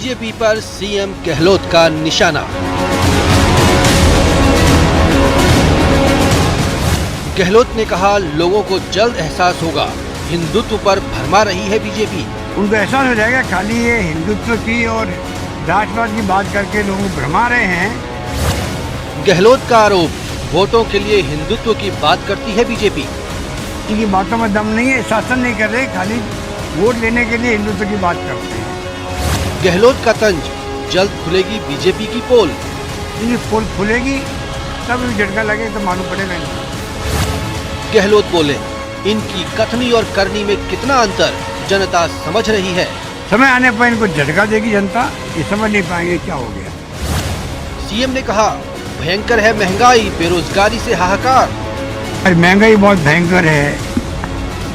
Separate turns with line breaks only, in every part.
BJP पर CM Gehlot का निशाना। गहलोत ने कहा, लोगों को जल्द एहसास होगा, हिंदुत्व पर भरमा रही है बीजेपी।
उनको एहसास हो जाएगा खाली ये हिंदुत्व की और राष्ट्रवाद की बात करके लोगों को भरमा रहे हैं।
गहलोत का आरोप, वोटों के लिए हिंदुत्व की बात करती है बीजेपी।
इनकी बातों में दम नहीं है, शासन नहीं कर रहे, खाली वोट लेने के लिए हिंदुत्व की बात करते हैं।
गहलोत का तंज, जल्द खुलेगी बीजेपी की पोल।
ये पोल खुलेगी तब झटका लगे तो मालूम पड़ेगा इनको।
गहलोत बोले, इनकी कथनी और करनी में कितना अंतर जनता समझ रही है।
समय आने पर इनको झटका देगी जनता, ये समझ नहीं पाएंगे क्या हो गया।
सीएम ने कहा, भयंकर है महंगाई, बेरोजगारी से हाहाकार।
अरे महंगाई बहुत भयंकर है,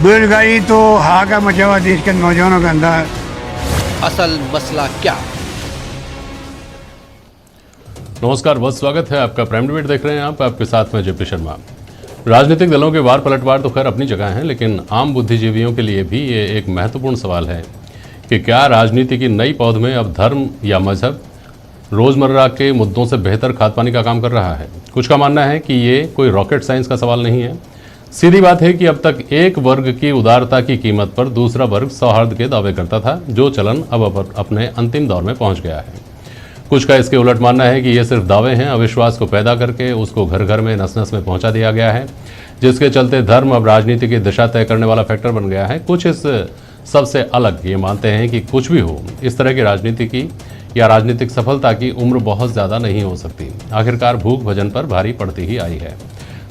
बेरोजगारी तो हाहाकार मचा हुआ देश के नौजवानों के अंदर।
असल मसला क्या?
नमस्कार, बहुत स्वागत है आपका। प्राइम डिबेट देख रहे हैं आप, आपके साथ में जेपी शर्मा। राजनीतिक दलों के वार पलटवार तो खैर अपनी जगह हैं, लेकिन आम बुद्धिजीवियों के लिए भी ये एक महत्वपूर्ण सवाल है कि क्या राजनीति की नई पौध में अब धर्म या मजहब रोज़मर्रा के मुद्दों से बेहतर खाद पानी का काम कर रहा है। कुछ का मानना है कि ये कोई रॉकेट साइंस का सवाल नहीं है। सीधी बात है कि अब तक एक वर्ग की उदारता की कीमत पर दूसरा वर्ग सौहार्द के दावे करता था, जो चलन अब अपने अंतिम दौर में पहुंच गया है। कुछ का इसके उलट मानना है कि ये सिर्फ दावे हैं, अविश्वास को पैदा करके उसको घर घर में नस नस में पहुंचा दिया गया है, जिसके चलते धर्म अब राजनीति की दिशा तय करने वाला फैक्टर बन गया है। कुछ इस सबसे अलग ये मानते हैं कि कुछ भी हो, इस तरह की राजनीति की या राजनीतिक सफलता की उम्र बहुत ज़्यादा नहीं हो सकती। आखिरकार भूख भजन पर भारी पड़ती ही आई है।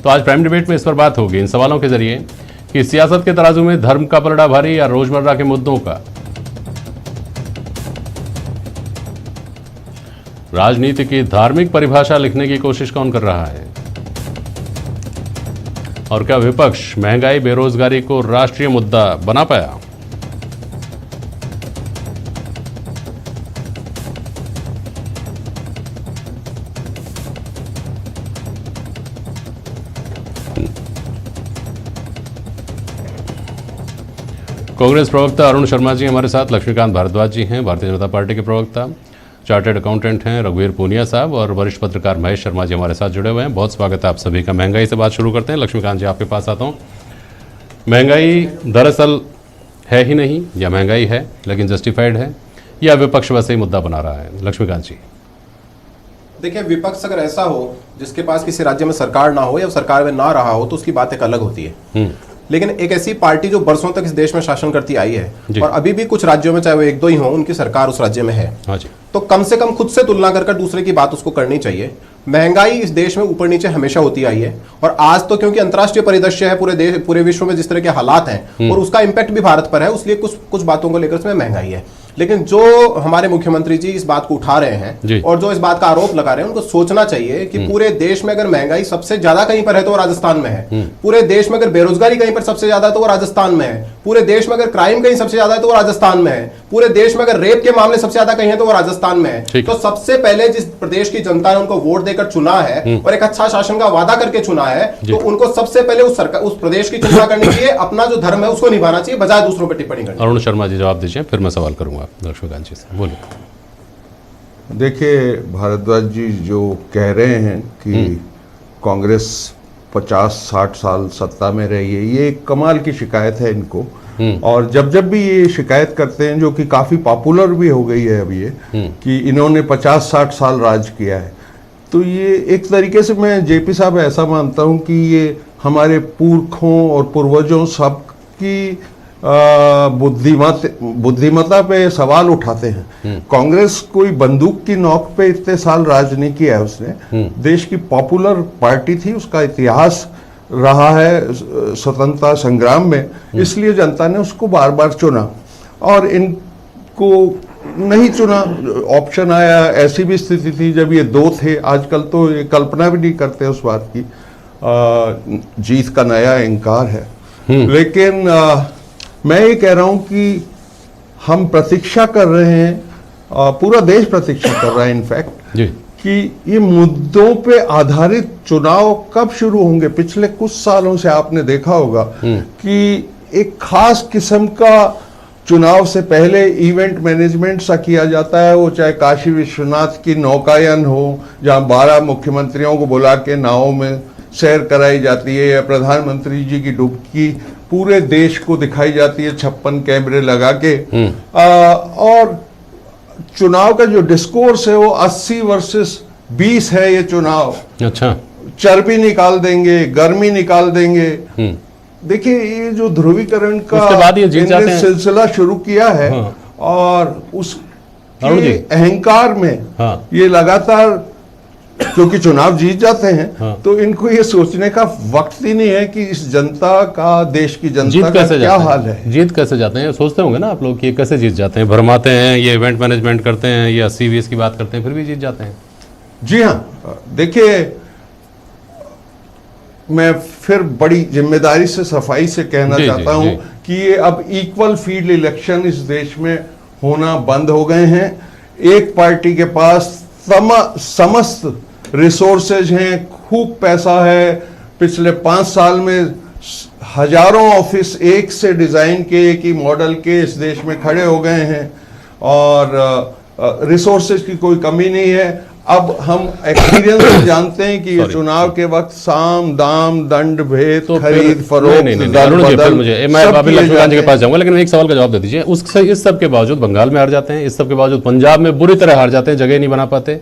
तो आज प्राइम डिबेट में इस पर बात होगी, इन सवालों के जरिए कि सियासत के तराजू में धर्म का पलड़ा भारी या रोजमर्रा के मुद्दों का। राजनीति की धार्मिक परिभाषा लिखने की कोशिश कौन कर रहा है, और क्या विपक्ष महंगाई बेरोजगारी को राष्ट्रीय मुद्दा बना पाया। कांग्रेस प्रवक्ता अरुण शर्मा जी हमारे साथ, लक्ष्मीकांत भारद्वाज जी हैं भारतीय जनता पार्टी के प्रवक्ता, चार्टर्ड अकाउंटेंट हैं रघुवीर पूनिया साहब, और वरिष्ठ पत्रकार महेश शर्मा जी हमारे साथ जुड़े हुए हैं। बहुत स्वागत है आप सभी का। महंगाई से बात शुरू करते हैं। लक्ष्मीकांत जी, आपके पास आता हूँ। महंगाई दरअसल है ही नहीं, या महंगाई है लेकिन जस्टिफाइड है, या विपक्ष वैसे ही मुद्दा बना रहा है? लक्ष्मीकांत जी,
देखिए, विपक्ष अगर ऐसा हो जिसके पास किसी राज्य में सरकार ना हो या सरकार में ना रहा हो तो उसकी बात एक अलग होती है। लेकिन एक ऐसी पार्टी जो बरसों तक इस देश में शासन करती आई है और अभी भी कुछ राज्यों में, चाहे वो एक दो ही हो, उनकी सरकार उस राज्य में है,
हाँ जी,
तो कम से कम खुद से तुलना कर दूसरे की बात उसको करनी चाहिए। महंगाई इस देश में ऊपर नीचे हमेशा होती आई है, और आज तो क्योंकि अंतर्राष्ट्रीय परिदृश्य है, पूरे विश्व में जिस तरह के हालात हैं और उसका इंपैक्ट भी भारत पर है, इसलिए कुछ बातों को लेकर इसमें महंगाई है। लेकिन जो हमारे मुख्यमंत्री जी इस बात को उठा रहे हैं और जो इस बात का आरोप लगा रहे हैं, उनको सोचना चाहिए कि पूरे देश में अगर महंगाई सबसे ज्यादा कहीं पर है तो वो राजस्थान में है। पूरे देश में अगर बेरोजगारी कहीं पर सबसे ज्यादा है तो वो राजस्थान में है। पूरे देश में अगर क्राइम कहीं सबसे ज्यादा है तो वो राजस्थान में है। पूरे देश में अगर रेप के मामले सबसे ज्यादा कहीं है तो वो राजस्थान में है। तो सबसे पहले जिस प्रदेश की जनता ने उनको वोट देकर चुना है और एक अच्छा शासन का वादा करके चुना है, तो उनको सबसे पहले उस प्रदेश की चिंता करनी चाहिए, अपना जो धर्म है उसको निभाना चाहिए, बजाय दूसरों पर टिप्पणी करनी।
अरुण शर्मा जी जवाब दीजिए, फिर मैं सवाल करूंगा लक्ष्मीकांत जी से। बोलिए।
देखिए, भारद्वाज जी जो कह रहे हैं कि कांग्रेस 50-60 साल सत्ता में रही है, ये एक कमाल की शिकायत है इनको। और जब भी ये शिकायत करते हैं, जो कि काफ़ी पॉपुलर भी हो गई है अब ये, कि इन्होंने 50-60 साल राज किया है, तो ये एक तरीके से मैं जेपी साहब ऐसा मानता हूँ कि ये हमारे पुरखों और पूर्वजों सब की बुद्धिमत्ता पे सवाल उठाते हैं। कांग्रेस कोई बंदूक की नोक पे इतने साल राज नहीं किया है उसने। देश की पॉपुलर पार्टी थी, उसका इतिहास रहा है स्वतंत्रता संग्राम में, इसलिए जनता ने उसको बार बार चुना। और इनको नहीं चुना, ऑप्शन आया, ऐसी भी स्थिति थी जब ये दो थे। आजकल तो ये कल्पना भी नहीं करते उस बात की, जीत का नया इंकार है। लेकिन मैं ये कह रहा हूं कि हम प्रतीक्षा कर रहे हैं, पूरा देश प्रतीक्षा कर रहा है इनफैक्ट, कि ये मुद्दों पे आधारित चुनाव कब शुरू होंगे। पिछले कुछ सालों से आपने देखा होगा कि एक खास किस्म का चुनाव से पहले इवेंट मैनेजमेंट सा किया जाता है, वो चाहे काशी विश्वनाथ की नौकायन हो जहां 12 मुख्यमंत्रियों को बुला के नावों में सैर कराई जाती है, या प्रधानमंत्री जी की डुबकी पूरे देश को दिखाई जाती है 56 कैमरे लगा के। और चुनाव का जो डिस्कोर्स है वो 80 वर्सेस 20 है। ये चुनाव
अच्छा,
चर्बी निकाल देंगे, गर्मी निकाल देंगे। देखिए, ये जो ध्रुवीकरण का
उसके बाद ये जीत जाते हैं।
सिलसिला शुरू किया है,
हाँ।
और उस
अरुण जी।
अहंकार में
हाँ।
ये लगातार, क्योंकि चुनाव जीत जाते हैं,
हाँ।
तो इनको ये सोचने का वक्त ही नहीं है कि इस जनता का, देश की जनता
जीत
का
कैसे
क्या
जाते
हाल
हैं?
है।
जीत कैसे जाते हैं सोचते होंगे ना आप लोग कि ये कैसे जीत जाते हैं? भरमाते हैं, ये इवेंट मैनेजमेंट करते हैं, ये 80-20 की बात करते हैं, फिर भी जीत जाते हैं।
जी हाँ, देखिए, मैं फिर बड़ी जिम्मेदारी से, सफाई से कहना
जी,
चाहता
जी,
हूं
जी।
कि ये अब इक्वल फील्ड इलेक्शन इस देश में होना बंद हो गए हैं। एक पार्टी के पास समस्त रिसोर्सेज हैं, खूब पैसा है। पिछले 5 साल में हजारों ऑफिस एक से डिजाइन के, एक ही मॉडल के इस देश में खड़े हो गए हैं, और रिसोर्सेज की कोई कमी नहीं है। अब हम एक्सपीरियंस से जानते हैं कि ये चुनाव के वक्त साम दाम दंड भेद,
तो
खरीद फरोख्त,
नहीं,
दर
अरुण जी,
बदल,
फिर मुझे मैं
सब
अभी
किए
लक्ष्मीकांत जी के
जाते
पास जाऊंगा, लेकिन एक सवाल का जवाब दे दीजिए। इस सब के बावजूद बंगाल में हार जाते हैं, इस सब के बावजूद पंजाब में बुरी तरह हार जाते हैं, जगह नहीं बना पाते,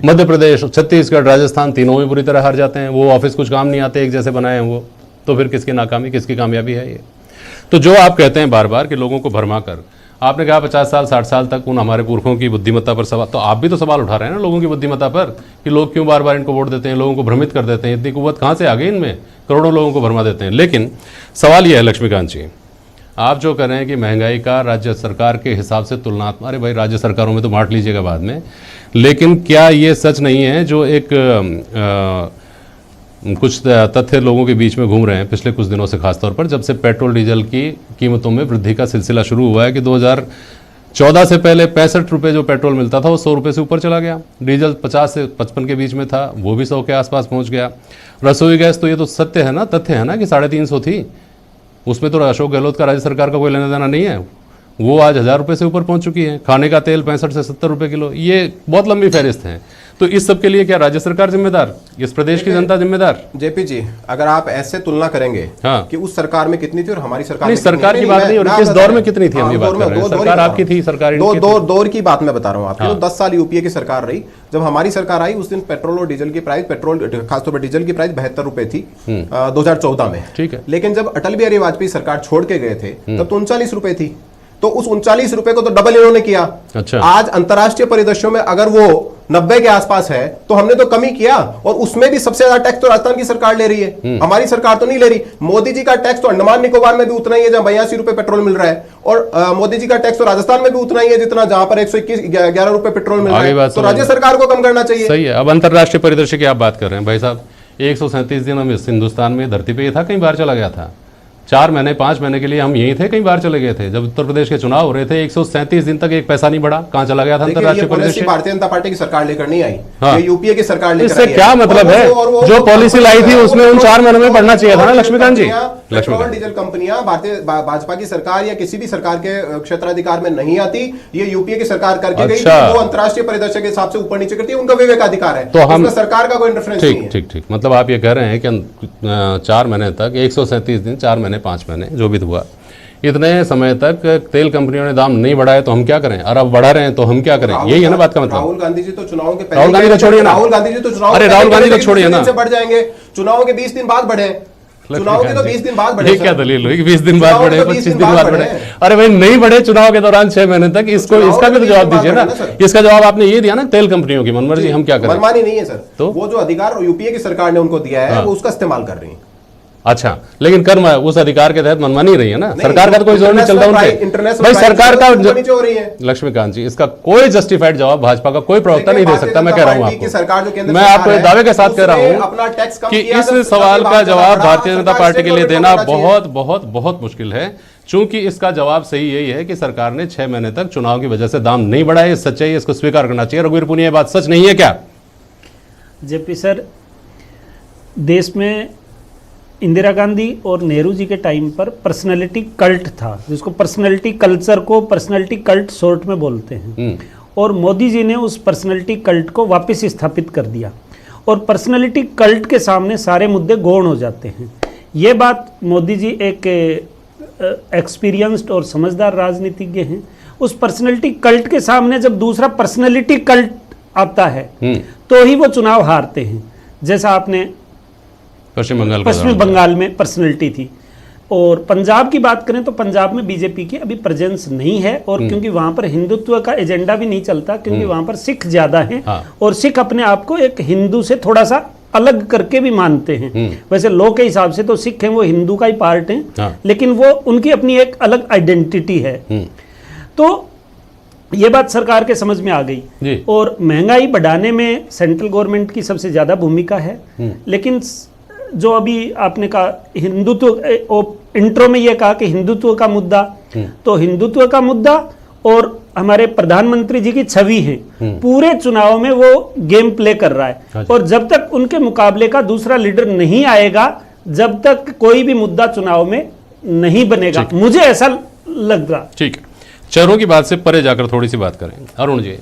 मध्य प्रदेश, छत्तीसगढ़, राजस्थान, तीनों में बुरी तरह हार जाते हैं। वो ऑफिस कुछ काम नहीं आते, एक जैसे बनाए हैं वो। तो फिर किसकी नाकामी, किसकी कामयाबी है ये? तो जो आप कहते हैं बार बार कि लोगों को भरमा कर, आपने कहा 50 साल 60 साल तक उन हमारे पुरखों की बुद्धिमत्ता पर सवाल, तो आप भी तो सवाल उठा रहे हैं ना लोगों की बुद्धिमत्ता पर, कि लोग क्यों बार बार इनको वोट देते हैं, लोगों को भ्रमित कर देते हैं, इतनी कुव्वत कहाँ से आ गई इनमें, करोड़ों लोगों को भरमा देते हैं। लेकिन सवाल यह है लक्ष्मीकांत जी, आप जो कर रहे हैं कि महंगाई का राज्य सरकार के हिसाब से तुलनात्मक, अरे भाई राज्य सरकारों में तो बांट लीजिएगा बाद में, लेकिन क्या ये सच नहीं है जो एक कुछ तथ्य लोगों के बीच में घूम रहे हैं पिछले कुछ दिनों से, खासतौर पर जब से पेट्रोल डीजल की कीमतों में वृद्धि का सिलसिला शुरू हुआ है, कि 2014 से पहले 65 रुपये जो पेट्रोल मिलता था वो 100 रुपये से ऊपर चला गया। डीजल 50 से 55 के बीच में था, वो भी 100 के आसपास पहुंच गया। रसोई गैस तो ये तो सत्य है ना, तथ्य है ना कि 350 थी, उसमें तो अशोक गहलोत का राज्य सरकार का कोई लेना देना नहीं है, वो आज 1000 रुपये से ऊपर पहुंच चुकी है। खाने का तेल 65 से 70 रुपये किलो, ये बहुत लंबी फहरिस्त है। तो इस सब के लिए क्या राज्य सरकार जिम्मेदार, इस प्रदेश की जनता जिम्मेदार?
जेपी जी, अगर आप ऐसे तुलना करेंगे
हाँ।
कि उस सरकार में कितनी थी और हमारी सरकार
नहीं,
में कितनी,
सरकार की बात नहीं हो रही, किस दौर में कितनी थी हम ये बात कर रहे हैं। सरकार आपकी थी, सरकार
दौर की बात मैं बता रहा हूँ आपको। तो 10 साल यूपीए की सरकार रही, जब हमारी सरकार आई उस दिन पेट्रोल और डीजल की प्राइस, पेट्रोल खासतौर पर डीजल की प्राइस 72 रुपए थी 2014 में।
ठीक है।
लेकिन जब अटल बिहारी वाजपेयी सरकार छोड़ के गए थे तब तो 39 रुपए थी। तो उस 39 रुपए को तो डबल इन्होंने किया।
अच्छा।
आज अंतरराष्ट्रीय परिदृश्यों में अगर वो 90 के आसपास है तो हमने तो कमी किया, और उसमें भी सबसे ज्यादा टैक्स तो राजस्थान की सरकार ले रही है, हमारी सरकार तो नहीं ले रही। मोदी जी का टैक्स तो अंडमान निकोबार में भी उतना ही है जहां 82 रुपए पेट्रोल मिल रहा है, और मोदी जी का टैक्स तो राजस्थान में भी उतना ही है जितना जहां पर 111 रुपए पेट्रोल मिल रहा है। तो राज्य सरकार को कम करना चाहिए।
सही है। अब अंतरराष्ट्रीय परिदृश्य की आप बात कर रहे हैं भाई साहब, 137 दिन हम इस हिंदुस्तान में धरती पे ये था, कहीं बाहर चला गया था। 4 महीने 5 महीने के लिए हम यहीं थे, कहीं बाहर चले गए थे। जब उत्तर प्रदेश के चुनाव हो रहे थे 137 दिन तक एक पैसा नहीं बढ़ा, कहां चला गया था अंतरराष्ट्रीय परिदृश्य?
भारतीय जनता पार्टी की सरकार लेकर नहीं आई,
हाँ।
ये यूपीए की सरकार लेकर
इससे
आई है।
क्या मतलब है? जो पॉलिसी लाई थी उसमें उन 4 महीनों में बढ़ना चाहिए था ना लक्ष्मीकांत जी।
पेट्रोल डीजल कंपनियां भारतीय भाजपा की सरकार या किसी भी सरकार के क्षेत्राधिकार में नहीं आती, ये यूपीए की सरकार करके गई, वो अंतरराष्ट्रीय परिदृश्य के हिसाब से ऊपर नीचे करती है, उनका विवेकाधिकार है, तो हम सरकार का कोई इंटरफेरेंस नहीं है।
ठीक। मतलब आप ये कह रहे हैं कि 4 महीने तक 137 दिन, 4 महीने 5 महीने जो भी हुआ, इतने समय तक तेल कंपनियों ने दाम नहीं बढ़ाए तो हम क्या करें, और अब बढ़ा रहे हैं तो हम क्या करें? यही है ना बात का मतलब।
राहुल गांधी जी तो चुनाव के
राहुल गांधी को छोड़िए ना,
राहुल गांधी जी तो चुनाव,
अरे राहुल गांधी को छोड़िए ना,
बढ़ जाएंगे, चुनाव के 20 दिन बाद बढ़े, चुनाव के तो 20 दिन बाद बढ़े।
ये क्या दलील हुई कि 20 दिन बाद बढ़े, 25 दिन बाद बढ़े? अरे भाई नहीं बढ़े चुनाव के दौरान 6 महीने तक, इसको इसका भी तो जवाब दीजिए ना। इसका जवाब आपने ये दिया ना, तेल कंपनियों की मनमर्जी, हम क्या करें?
मनमानी नहीं है सर,
तो
वो जो अधिकार यूपीए की सरकार ने उनको दिया है वो उसका इस्तेमाल कर रही है।
अच्छा, लेकिन कर्म उस अधिकार के तहत मनमानी रही है ना, सरकार का तो कोई जोर नहीं चलता उनपे। भाई सरकार का लक्ष्मीकांत जी, इसका कोई जस्टिफाइड जवाब भाजपा का कोई प्रवक्ता नहीं दे सकता। मैं कह रहा हूं आपको, मैं आपको दावे के साथ कह रहा हूं कि इस सवाल का जवाब भारतीय जनता पार्टी के लिए देना बहुत बहुत बहुत मुश्किल है, चूंकि इसका जवाब सही यही है कि सरकार ने 6 महीने तक चुनाव की वजह से दाम नहीं बढ़ाए। सच्चाई, इसको स्वीकार करना चाहिए। रघुवीर पुनिया, ये बात सच नहीं है क्या?
जेपी सर, देश में इंदिरा गांधी और नेहरू जी के टाइम पर पर्सनैलिटी कल्ट था, जिसको पर्सनैलिटी कल्चर को पर्सनैलिटी कल्ट शॉर्ट में बोलते हैं, और मोदी जी ने उस पर्सनैलिटी कल्ट को वापस स्थापित कर दिया और पर्सनैलिटी कल्ट के सामने सारे मुद्दे गौण हो जाते हैं। ये बात मोदी जी एक एक्सपीरियंस्ड और समझदार राजनीतिज्ञ हैं। उस पर्सनैलिटी कल्ट के सामने जब दूसरा पर्सनैलिटी कल्ट आता है तो ही वो चुनाव हारते हैं। जैसा आपने पश्चिम बंगाल में पर्सनैलिटी थी, और पंजाब की बात करें तो पंजाब में बीजेपी की अभी प्रेजेंस नहीं है, और क्योंकि वहां पर हिंदुत्व का एजेंडा भी नहीं चलता, क्योंकि वहां पर सिख ज्यादा हैं, और सिख अपने आप को एक हिंदू से थोड़ा सा अलग करके भी मानते हैं। वैसे लॉ के हिसाब से तो सिख हैं, वो हिंदू का ही पार्ट हैं, लेकिन वो उनकी अपनी एक अलग आइडेंटिटी है। तो ये बात सरकार के समझ में आ गई, और महंगाई बढ़ाने में सेंट्रल गवर्नमेंट की सबसे ज्यादा भूमिका है। लेकिन जो अभी आपने कहा हिंदुत्व, इंट्रो में ये कहा कि हिंदुत्व का मुद्दा, तो हिंदुत्व का मुद्दा और हमारे प्रधानमंत्री जी की छवि है, पूरे चुनाव में वो गेम प्ले कर रहा है। और जब तक उनके मुकाबले का दूसरा लीडर नहीं आएगा, जब तक कोई भी मुद्दा चुनाव में नहीं बनेगा, मुझे ऐसा लग रहा।
ठीक है, चेहरों की बात से परे जाकर थोड़ी सी बात करें। अरुण जी,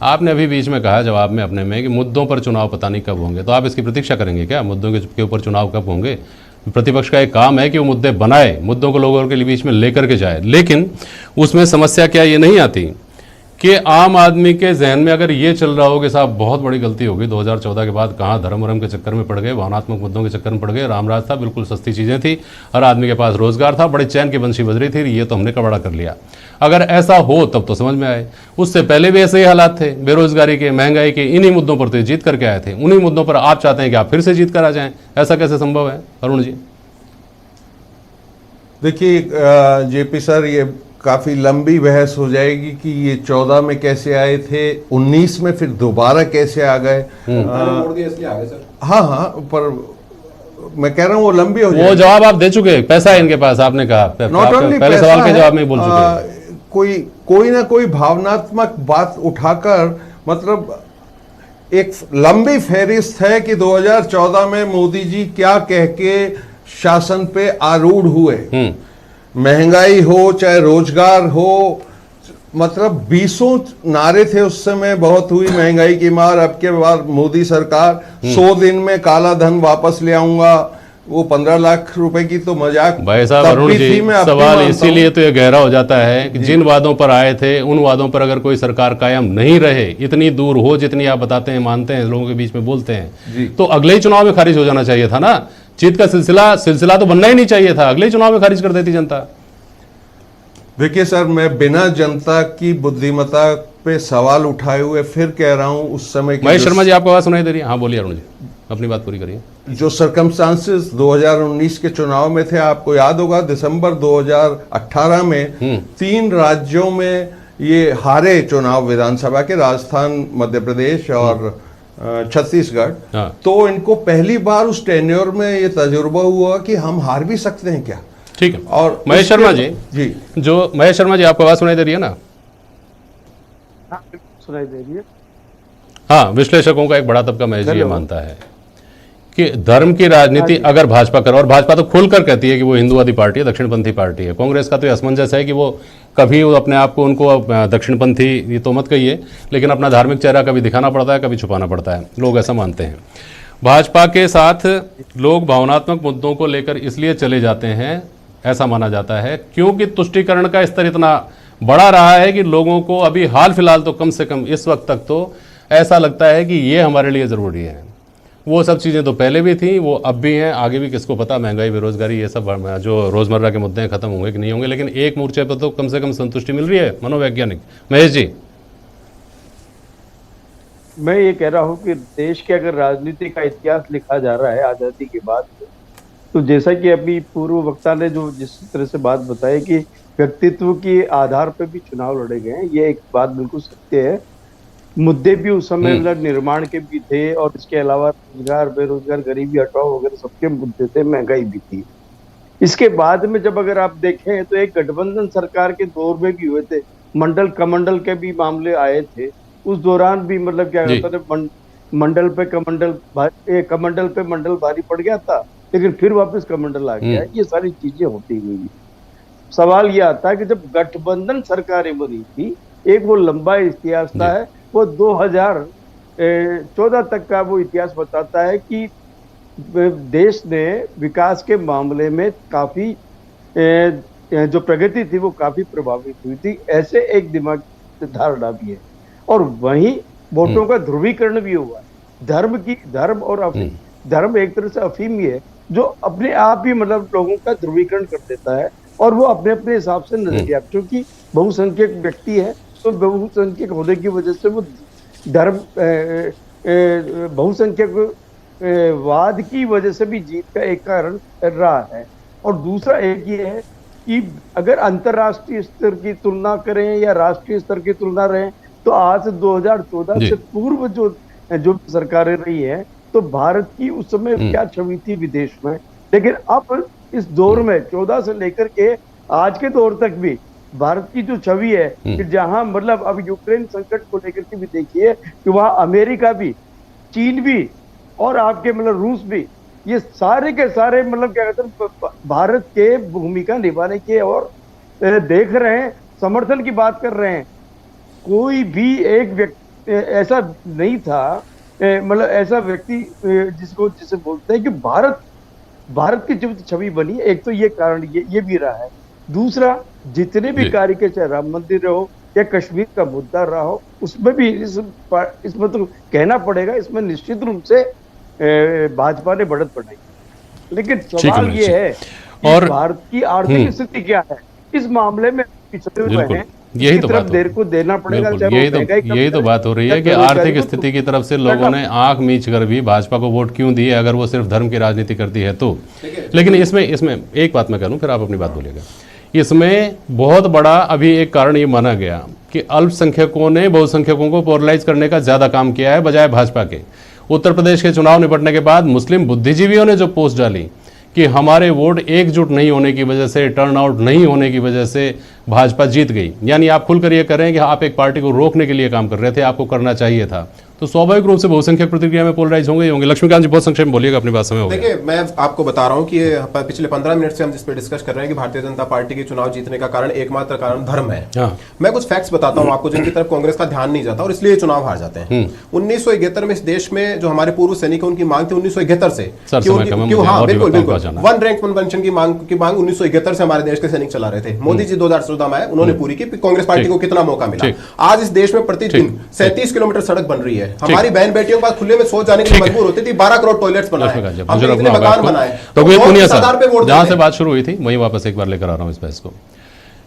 आपने अभी बीच में कहा जवाब में अपने में कि मुद्दों पर चुनाव पता नहीं कब होंगे, तो आप इसकी प्रतीक्षा करेंगे क्या? मुद्दों के ऊपर चुनाव कब होंगे? प्रतिपक्ष का एक काम है कि वो मुद्दे बनाए, मुद्दों को लोगों के बीच में लेकर के जाए, लेकिन उसमें समस्या क्या ये नहीं आती कि आम आदमी के जहन में अगर ये चल रहा हो कि साहब बहुत बड़ी गलती होगी, 2014 के बाद कहाँ धर्म वरम के चक्कर में पड़ गए, भावनात्मक मुद्दों के चक्कर में पड़ गए, रामराज था, बिल्कुल सस्ती चीज़ें थी, हर आदमी के पास रोजगार था, बड़े चैन की बंशी बज रही थी, ये तो हमने कबाड़ा कर लिया। अगर ऐसा हो तब तो समझ में आए, उससे पहले भी ऐसे ही हालात थे, बेरोजगारी के, महंगाई के, इन्हीं मुद्दों पर तो जीत करके आए थे, उन्हीं मुद्दों पर आप चाहते हैं कि आप फिर से जीत कर आ जाएं, ऐसा कैसे संभव है अरुण जी?
देखिए जेपी सर, ये काफ़ी लंबी बहस हो जाएगी कि ये 14 में कैसे आए थे, 19 में फिर दोबारा कैसे आ गए। हाँ हाँ, पर मैं कह रहा हूँ वो लंबी हो जाएगी।
वो जवाब आप दे चुके, पैसा है इनके पास, आपने कहा पहले सवाल के जवाब में बोल चुके।
कोई ना कोई भावनात्मक बात उठाकर, मतलब एक लंबी फहरिस्त है कि 2014 में मोदी जी क्या कह के शासन पे आरूढ़ हुए, महंगाई हो चाहे रोजगार हो, मतलब 20 नारे थे उस समय, बहुत हुई महंगाई की मार, अब के बाद मोदी सरकार 100 दिन में काला धन वापस ले आऊंगा, वो 15 लाख रुपए की तो मजाक
भाई साहब। अरुण जी, सवाल इसीलिए तो ये गहरा हो जाता है कि जिन वादों पर आए थे उन वादों पर अगर कोई सरकार कायम नहीं रहे, इतनी दूर हो जितनी आप बताते हैं, मानते हैं, लोगों के बीच में बोलते हैं, तो अगले ही चुनाव में खारिज हो जाना चाहिए था ना। जीत का सिलसिला तो बनना ही नहीं चाहिए था, अगले चुनाव में खारिज कर देती जनता।
देखिए सर, मैं बिना जनता की बुद्धिमत्ता पे सवाल उठाए हुए फिर कह रहा हूं, उस समय
महेश शर्मा जी, आपको आवाज सुनाई दे रही है? हाँ बोलिए अरुण जी, अपनी बात पूरी करिए।
जो सर्कमस्टांसेस 2019 के चुनाव में थे, आपको याद होगा दिसंबर 2018 में 3 राज्यों में ये हारे चुनाव विधानसभा के, राजस्थान, मध्य प्रदेश और छत्तीसगढ़। तो इनको पहली बार उस टेन्योर में ये तजुर्बा हुआ कि हम हार भी सकते हैं क्या।
ठीक है।
और
महेश शर्मा जी, जो महेश शर्मा जी, आपको आवाज सुनाई दे रही है ना?
सुनाई दे रही है।
हाँ, विश्लेषकों का एक बड़ा तबका महेश जी ये मानता है कि धर्म की राजनीति अगर भाजपा करे, और भाजपा तो खुलकर कहती है कि वो हिंदूवादी पार्टी है, दक्षिणपंथी पार्टी है, कांग्रेस का तो असमंजस है कि वो कभी अपने आप को उनको दक्षिणपंथी ये तो मत कहिए, लेकिन अपना धार्मिक चेहरा कभी दिखाना पड़ता है, कभी छुपाना पड़ता है, लोग ऐसा मानते हैं। भाजपा के साथ लोग भावनात्मक मुद्दों को लेकर इसलिए चले जाते हैं, ऐसा माना जाता है, क्योंकि तुष्टीकरण का स्तर इतना बड़ा रहा है कि लोगों को अभी हाल फिलहाल तो कम से कम इस वक्त तक तो ऐसा लगता है कि ये हमारे लिए ज़रूरी है। वो सब चीज़ें तो पहले भी थी, वो अब भी हैं, आगे भी किसको पता, महंगाई, बेरोजगारी, ये सब जो रोज़मर्रा के मुद्दे हैं खत्म होंगे कि नहीं होंगे, लेकिन एक मोर्चे पर तो कम से कम संतुष्टि मिल रही है मनोवैज्ञानिक। महेश जी,
मैं ये कह रहा हूँ कि देश के अगर राजनीति का इतिहास लिखा जा रहा है आज़ादी के बाद, तो जैसा कि अभी पूर्व वक्ता ने जो जिस तरह से बात बताई कि व्यक्तित्व के आधार पर भी चुनाव लड़े गए हैं, ये एक बात बिल्कुल सत्य है। मुद्दे भी उस समय मतलब निर्माण के भी थे, और इसके अलावा रोजगार, बेरोजगार, गरीबी हटाओ वगैरह सबके मुद्दे थे, महंगाई भी थी। इसके बाद में जब अगर आप देखें तो एक गठबंधन सरकार के दौर में भी हुए थे, मंडल कमंडल के भी मामले आए थे, उस दौरान भी मतलब क्या होता था, मंडल पे कमंडल पे मंडल भारी पड़ गया था, लेकिन फिर वापस कमंडल आ गया। ये सारी चीजें होती हुई सवाल ये आता है कि जब गठबंधन सरकारें बनी थी, एक वो लंबा इतिहास था है, वो 2014 तक का वो इतिहास बताता है कि देश ने विकास के मामले में काफी जो प्रगति थी वो काफी प्रभावित हुई थी, ऐसे एक दिमाग धारणा भी है। और वहीं वोटों का ध्रुवीकरण भी हुआ। धर्म और अफीम, धर्म एक तरह से अफीम ही है जो अपने आप ही मतलब लोगों का ध्रुवीकरण कर देता है और वो अपने अपने हिसाब से नजरिया, क्योंकि बहुसंख्यक व्यक्ति है तो बहुसंख्यक होने की वजह से वो धर्म बहुसंख्यक वाद की वजह से भी जीत का एक कारण रहा है। और दूसरा एक ये है कि अगर अंतर्राष्ट्रीय स्तर की तुलना करें या राष्ट्रीय स्तर की तुलना रहे तो आज 2014 से पूर्व जो सरकारें रही हैं तो भारत की उस समय क्या छवि थी विदेश में, लेकिन अब इस दौर में 14 से लेकर के आज के दौर तक भी भारत की जो छवि है कि जहां मतलब अब यूक्रेन संकट को लेकर के भी देखिए कि वहां अमेरिका भी, चीन भी और आपके मतलब रूस भी, ये सारे के सारे मतलब क्या कहते हैं भारत के भूमिका निभाने के और देख रहे हैं, समर्थन की बात कर रहे हैं। कोई भी एक व्यक्ति ऐसा नहीं था, मतलब ऐसा व्यक्ति जिसे बोलते हैं कि भारत की जो छवि बनी, एक तो ये कारण ये भी रहा है। दूसरा, जितने भी कार्य के चाहे राम मंदिर हो या कश्मीर का मुद्दा रहा हो, उसमें भी इसमें तो कहना पड़ेगा, इसमें निश्चित रूप से भाजपा ने बढ़त बढ़ाई। लेकिन सवाल ये है और भारत की आर्थिक स्थिति क्या है, इस मामले में पिछड़े हुए हैं।
यही तो बात
देर को देना पड़ेगा।
यही तो बात हो रही है कि आर्थिक स्थिति की तरफ से लोगों ने आंख मीच कर भी भाजपा को वोट क्यों दिए, अगर वो सिर्फ धर्म की राजनीति करती है तो। लेकिन इसमें एक बात मैं करूं, फिर आप अपनी बात बोलिएगा। इसमें बहुत बड़ा अभी एक कारण ये माना गया कि अल्पसंख्यकों ने बहुसंख्यकों को पोलराइज करने का ज्यादा काम किया है बजाय भाजपा के। उत्तर प्रदेश के चुनाव निपटने के बाद मुस्लिम बुद्धिजीवियों ने जो पोस्ट डाली कि हमारे वोट एकजुट नहीं होने की वजह से, टर्नआउट नहीं होने की वजह से भाजपा जीत गई, यानी आप खुलकर ये करें कि आप एक पार्टी को रोकने के लिए काम कर रहे थे, आपको करना चाहिए था, तो स्वाभाविक रूप से बहुसंख्यक प्रतिक्रिया में पोलराइज होंगे ही होंगे। लक्ष्मीकांत जी बहुत संक्षेप में बोलिएगा, अपनी बात समय हो गया।
देखिए, मैं आपको बता रहा हूं कि पिछले 15 मिनट से हम जिस पे डिस्कस कर रहे हैं कि भारतीय जनता पार्टी के चुनाव जीतने का कारण एकमात्र कारण धर्म है। मैं कुछ फैक्ट्स बताता हूं आपको जिनकी तरफ कांग्रेस का ध्यान नहीं जाता और इसलिए चुनाव हार जाते हैं। 1971 में इस देश में जो हमारे पूर्व सैनिक है उनकी मांग थी 1971 से, बिल्कुल वन रैंक वन पेंशन की मांग 1971 से हमारे देश के सैनिक चला रहे थे। मोदी जी 2014 में आए, उन्होंने पूरी की। कांग्रेस पार्टी को कितना मौका मिला। आज इस देश में प्रतिदिन 37 किलोमीटर सड़क बन रही है। हमारी बहन बेटियों के पास खुले में शौच जाने के लिए मजबूर होती थी। 12 करोड़ टॉयलेट्स बनाए, मकान बनाए।
तो जहां से बात शुरू हुई थी वहीं वापस एक बार लेकर आ रहा हूं इस बहस को।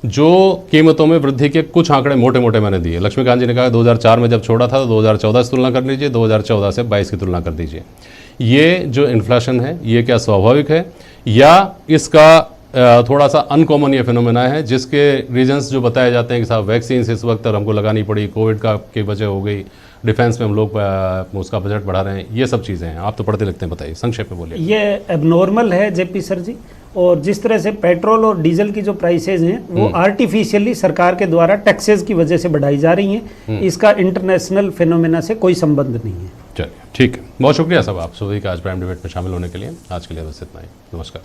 जो कीमतों में वृद्धि के कुछ आंकड़े मोटे मोटे मैंने दिए, लक्ष्मीकांत जी ने कहा 2004 में जब छोड़ा था तो 2014 से तुलना कर लीजिए, 2014 से 22 की तुलना कर दीजिए। ये जो इन्फ्लेशन है ये क्या स्वाभाविक है या इसका थोड़ा सा अनकॉमन ये फिनोमेना है, जिसके रीजंस जो बताए जाते हैं कि साहब वैक्सीन इस वक्त हमको लगानी पड़ी, कोविड का की वजह हो गई, डिफेंस में हम लोग उसका बजट बढ़ा रहे हैं, ये सब चीज़ें हैं। आप तो पढ़ते लिखते हैं, बताइए संक्षेप में बोलिए।
ये एबनॉर्मल है जेपी सर जी, और जिस तरह से पेट्रोल और डीजल की जो प्राइसेज हैं वो आर्टिफिशियली सरकार के द्वारा टैक्सेस की वजह से बढ़ाई जा रही हैं। इसका इंटरनेशनल फिनोमेना से कोई संबंध नहीं है।
चलिए ठीक है, बहुत शुक्रिया साहब आप सभी का आज प्राइम डिबेट में शामिल होने के लिए। आज के लिए बस इतना ही, नमस्कार।